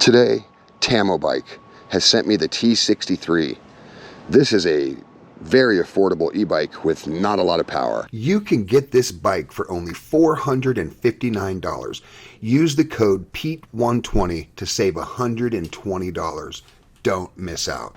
Today, Tamobyke has sent me the T63. This is a very affordable e-bike with not a lot of power. You can get this bike for only $459. Use the code PETE120 to save $120. Don't miss out.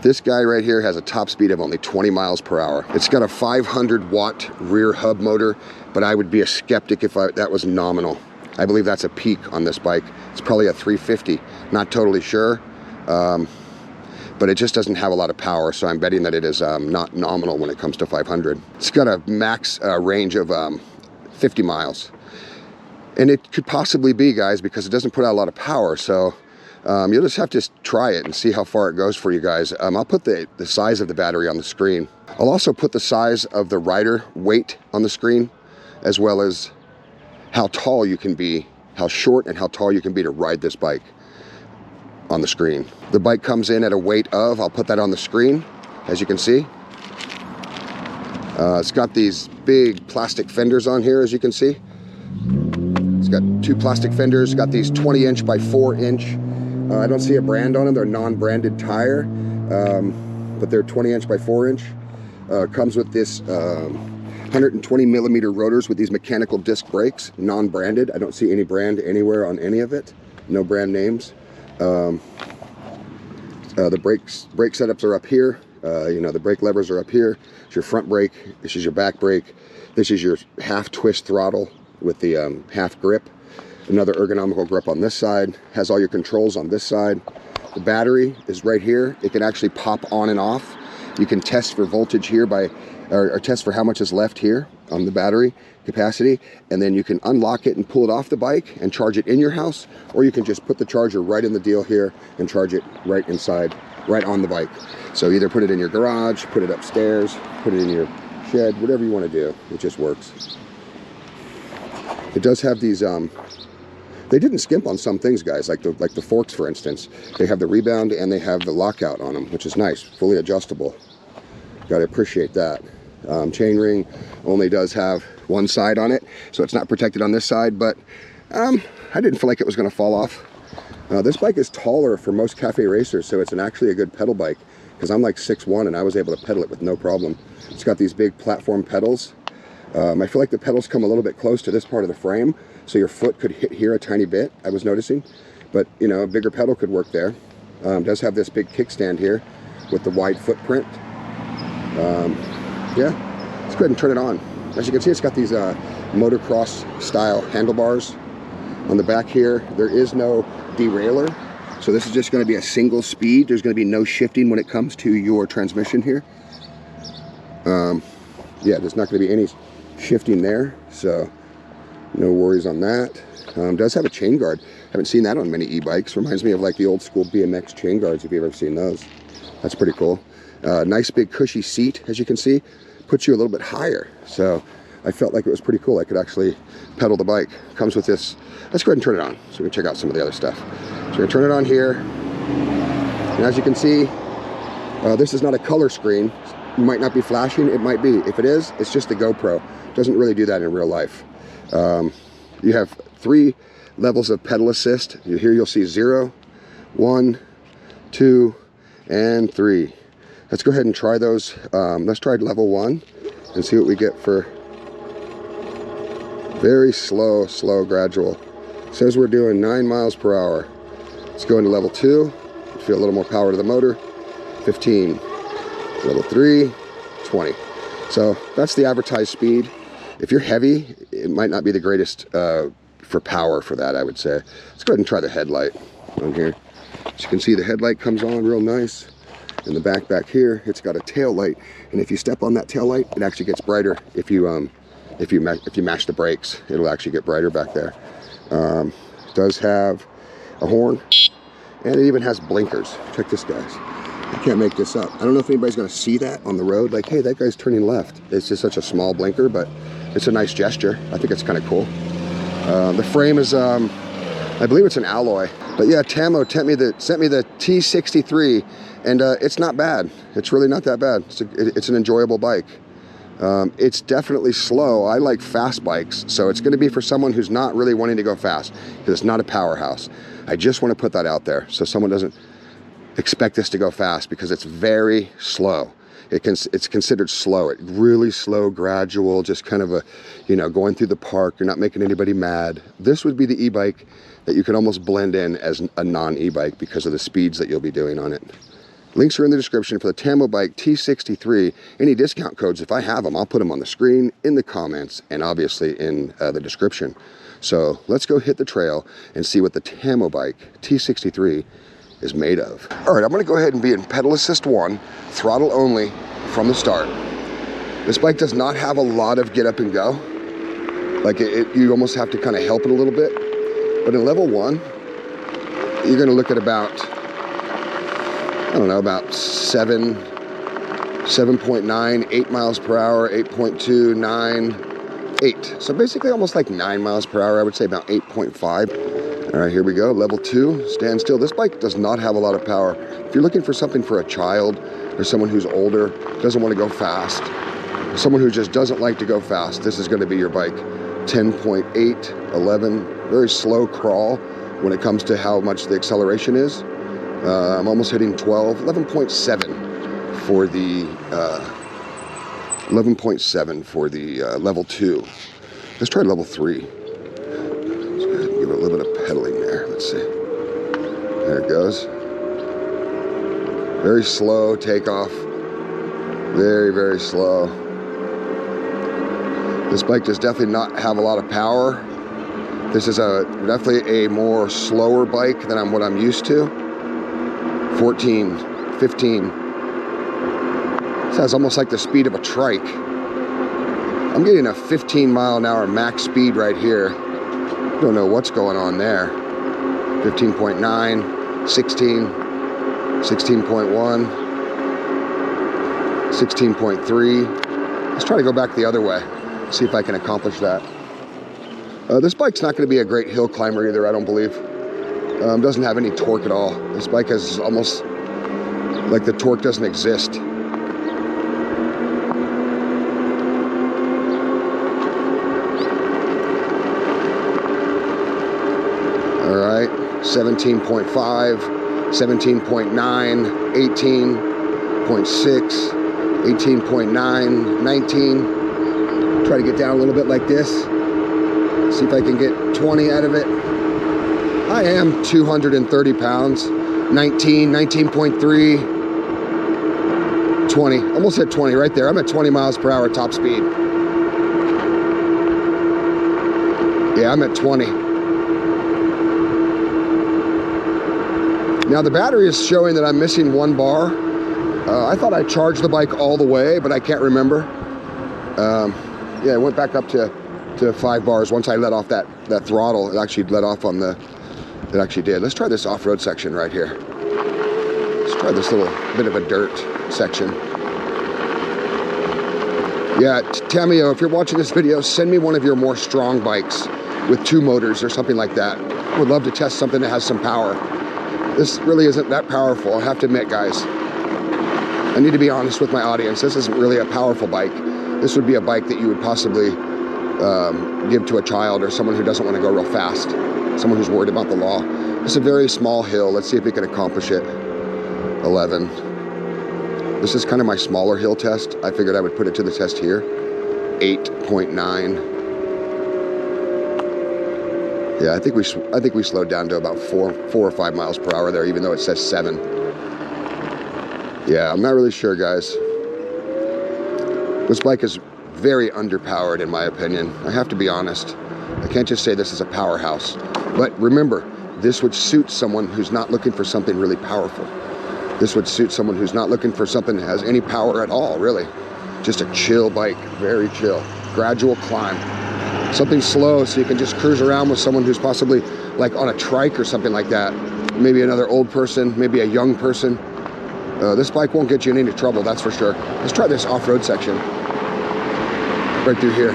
This guy right here has a top speed of only 20 miles per hour. It's got a 500 watt rear hub motor, but I would be a skeptic if that was nominal. I believe that's a peak on this bike. It's probably a 350, not totally sure. But it just doesn't have a lot of power, so I'm betting that it is not nominal when it comes to 500. It's got a max range of 50 miles. And it could possibly be, guys, because it doesn't put out a lot of power, so you'll just have to try it and see how far it goes for you guys. I'll put the size of the battery on the screen. I'll also put the size of the rider weight on the screen, as well as how tall you can be, how short and how tall you can be to ride this bike on the screen. The bike comes in at a weight of, I'll put that on the screen, as you can see. It's got these big plastic fenders on here, as you can see. It's got two plastic fenders, got these 20-inch by 4-inch. I don't see a brand on them, they're non-branded tire, but they're 20-inch by 4-inch. Comes with this 120 millimeter rotors with these mechanical disc brakes, non-branded. I don't see any brand anywhere on any of it, no brand names. The brake setups are up here. The brake levers are up here. It's your front brake. This is your back brake. This is your half twist throttle with the half grip. Another ergonomical grip on this side. Has all your controls on this side. The battery is right here. It can actually pop on and off. You can test for voltage here or test for how much is left here on the battery capacity, and then you can unlock it and pull it off the bike and charge it in your house, or you can just put the charger right in the deal here and charge it right inside, right on the bike. So either put it in your garage, put it upstairs, put it in your shed, whatever you want to do. It just works. It does have these they didn't skimp on some things, guys, like the forks, for instance. They have the rebound and they have the lockout on them, which is nice, fully adjustable. Gotta appreciate that. Chain ring only does have one side on it, so it's not protected on this side, but I didn't feel like it was going to fall off. This bike is taller for most cafe racers, so it's actually a good pedal bike, because I'm like 6'1", and I was able to pedal it with no problem. It's got these big platform pedals. I feel like the pedals come a little bit close to this part of the frame, so your foot could hit here a tiny bit, I was noticing, but a bigger pedal could work there. It does have this big kickstand here with the wide footprint. Yeah, let's go ahead and turn it on. As you can see, it's got these motocross style handlebars on the back here. There is no derailleur, so this is just going to be a single speed. There's going to be no shifting when it comes to your transmission here. Yeah, there's not going to be any shifting there, so no worries on that. Does have a chain guard. Haven't seen that on many e-bikes. Reminds me of like the old school BMX chain guards, if you've ever seen those. That's pretty cool. Nice big cushy seat, as you can see. Puts you a little bit higher, so I felt like it was pretty cool. I could actually pedal the bike. Comes with this. Let's go ahead and turn it on so we can check out some of the other stuff. So we're going to turn it on here, and as you can see, this is not a color screen. It might not be flashing, it might be. If it is, it's just a GoPro. It doesn't really do that in real life. You have 3 levels of pedal assist. Here you'll see 0, 1, 2, and 3. Let's go ahead and try those. Let's try level 1 and see what we get for very slow, gradual. It says we're doing 9 miles per hour. Let's go into level 2. Feel a little more power to the motor. 15. Level 3, 20. So that's the advertised speed. If you're heavy, it might not be the greatest for power for that, I would say. Let's go ahead and try the headlight on here. As you can see, the headlight comes on real nice. In the back here, it's got a tail light, and if you step on that tail light, it actually gets brighter. If you mash the brakes, it'll actually get brighter back there. It does have a horn, and it even has blinkers. Check this, guys. I can't make this up. I don't know if anybody's going to see that on the road, like, hey, that guy's turning left. It's just such a small blinker, but it's a nice gesture. I think it's kind of cool. The frame is, I believe it's an alloy. But yeah, Tamo sent me the T63, and it's not bad. It's really not that bad. It's an enjoyable bike. It's definitely slow. I like fast bikes, so it's going to be for someone who's not really wanting to go fast, because it's not a powerhouse. I just want to put that out there so someone doesn't expect this to go fast, because it's very slow. It's considered slow. It's really slow, gradual, just kind of a, you know, going through the park. You're not making anybody mad. This would be the e-bike that you can almost blend in as a non-e-bike because of the speeds that you'll be doing on it. Links are in the description for the Tamobyke T63. Any discount codes, if I have them, I'll put them on the screen, in the comments, and obviously in the description. So let's go hit the trail and see what the Tamobyke T63 is made of. All right, I'm gonna go ahead and be in pedal assist 1, throttle only from the start. This bike does not have a lot of get up and go. Like you almost have to kind of help it a little bit. But in level 1, you're gonna look at about, I don't know, about 7.9, 8 miles per hour, 8.2, 9, 8. So basically almost like 9 miles per hour. I would say about 8.5. All right, here we go. Level 2, stand still. This bike does not have a lot of power. If you're looking for something for a child or someone who's older, doesn't want to go fast, someone who just doesn't like to go fast, this is going to be your bike. 10.8, 11, very slow crawl when it comes to how much the acceleration is. I'm almost hitting 12, 11.7 for the 11.7 for the level 2. Let's try level 3. Let's go ahead and give it a little bit of pedaling there. Let's see. There it goes. Very slow takeoff. Very, very slow. This bike does definitely not have a lot of power. This is definitely a more slower bike than what I'm used to. 14, 15. This has almost like the speed of a trike. I'm getting a 15-mile-an-hour max speed right here. Don't know what's going on there. 15.9, 16, 16.1, 16.3. Let's try to go back the other way. See if I can accomplish that. This bike's not going to be a great hill climber either, I don't believe. Doesn't have any torque at all. This bike has almost like the torque doesn't exist. All right, 17.5, 17.9, 18.6, 18.9, 19. Try to get down a little bit like this. See if I can get 20 out of it. I am 230 pounds. 19, 19.3, 20. Almost hit 20 right there. I'm at 20 miles per hour top speed. Yeah, I'm at 20. Now the battery is showing that I'm missing 1 bar. I thought I charged the bike all the way, but I can't remember. Yeah, it went back up to 5 bars once I let off that throttle. It actually let off on the, it actually did. Let's try this off-road section right here. Let's try this little bit of a dirt section. Yeah, Tamio, if you're watching this video, send me one of your more strong bikes with 2 motors or something like that. I would love to test something that has some power. This really isn't that powerful, I have to admit, guys. I need to be honest with my audience. This isn't really a powerful bike. This would be a bike that you would possibly give to a child or someone who doesn't want to go real fast, someone who's worried about the law. It's a very small hill. Let's see if we can accomplish it. 11. This is kind of my smaller hill test. I figured I would put it to the test here. 8.9. Yeah, I think we slowed down to about 4 or 5 miles per hour there, even though it says 7. Yeah, I'm not really sure, guys. This bike is very underpowered in my opinion. I have to be honest. I can't just say this is a powerhouse. But remember, this would suit someone who's not looking for something really powerful. This would suit someone who's not looking for something that has any power at all, really. Just a chill bike, very chill. Gradual climb. Something slow so you can just cruise around with someone who's possibly like on a trike or something like that. Maybe another old person, maybe a young person. This bike won't get you in any trouble, that's for sure. Let's try this off-road section. Right through here.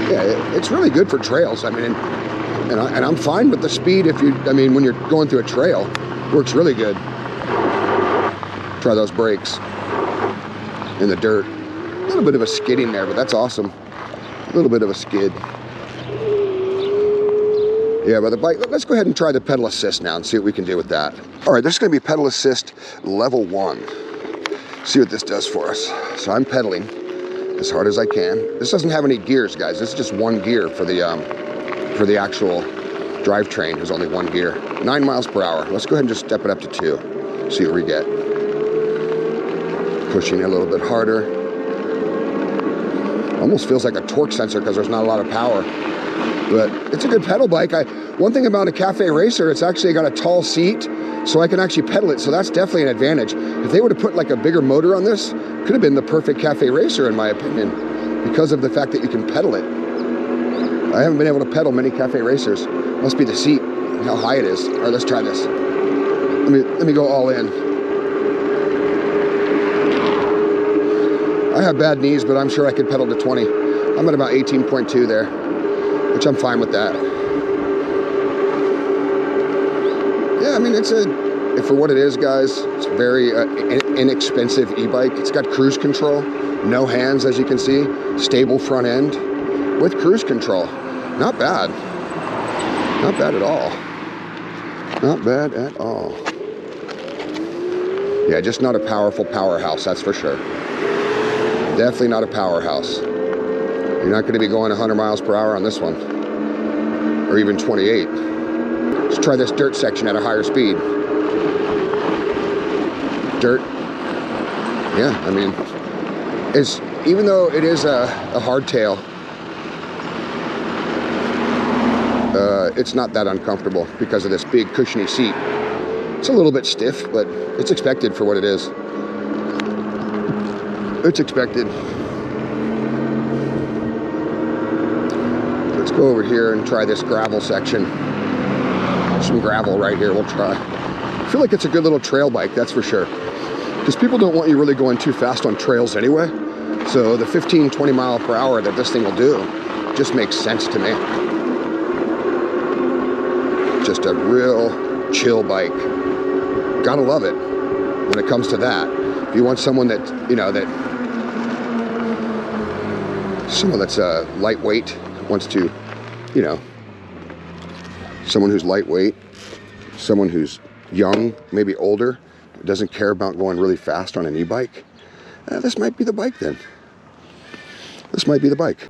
Yeah, it's really good for trails. I mean, and I'm fine with the speed if you, I mean, when you're going through a trail, works really good. Try those brakes. in the dirt. A little bit of a skidding there, but that's awesome. A little bit of a skid. Yeah, but the bike, let's go ahead and try the pedal assist now and see what we can do with that. All right, this is gonna be pedal assist level 1. See what this does for us. So I'm pedaling as hard as I can. This doesn't have any gears, guys. This is just one gear for the actual drivetrain. There's only one gear. 9 miles per hour. Let's go ahead and just step it up to 2. See what we get. Pushing a little bit harder. Almost feels like a torque sensor because there's not a lot of power. But it's a good pedal bike. One thing about a cafe racer, it's actually got a tall seat, so I can actually pedal it. So that's definitely an advantage. If they would have put like a bigger motor on this, could have been the perfect cafe racer in my opinion, because of the fact that you can pedal it. I haven't been able to pedal many cafe racers. Must be the seat, how high it is. All right, let's try this. Let me go all in. I have bad knees, but I'm sure I could pedal to 20. I'm at about 18.2 there, which I'm fine with that. Yeah, I mean, for what it is, guys, it's a very inexpensive e-bike. It's got cruise control, no hands, as you can see, stable front end with cruise control. Not bad. Not bad at all. Not bad at all. Yeah, just not a powerful powerhouse, that's for sure. Definitely not a powerhouse. You're not going to be going 100 miles per hour on this one, or even 28. Let's try this dirt section at a higher speed. Dirt. Yeah, I mean, even though it is a hardtail, it's not that uncomfortable because of this big cushiony seat. It's a little bit stiff, but it's expected for what it is. It's expected. Let's go over here and try this gravel section. Some gravel right here, we'll try. I feel like it's a good little trail bike, that's for sure. Because people don't want you really going too fast on trails anyway. So the 15, 20 mile per hour that this thing will do just makes sense to me. Just a real chill bike. Gotta love it when it comes to that. If you want someone that, someone that's lightweight, wants to, someone who's lightweight, someone who's young, maybe older, doesn't care about going really fast on an e-bike, this might be the bike then. This might be the bike.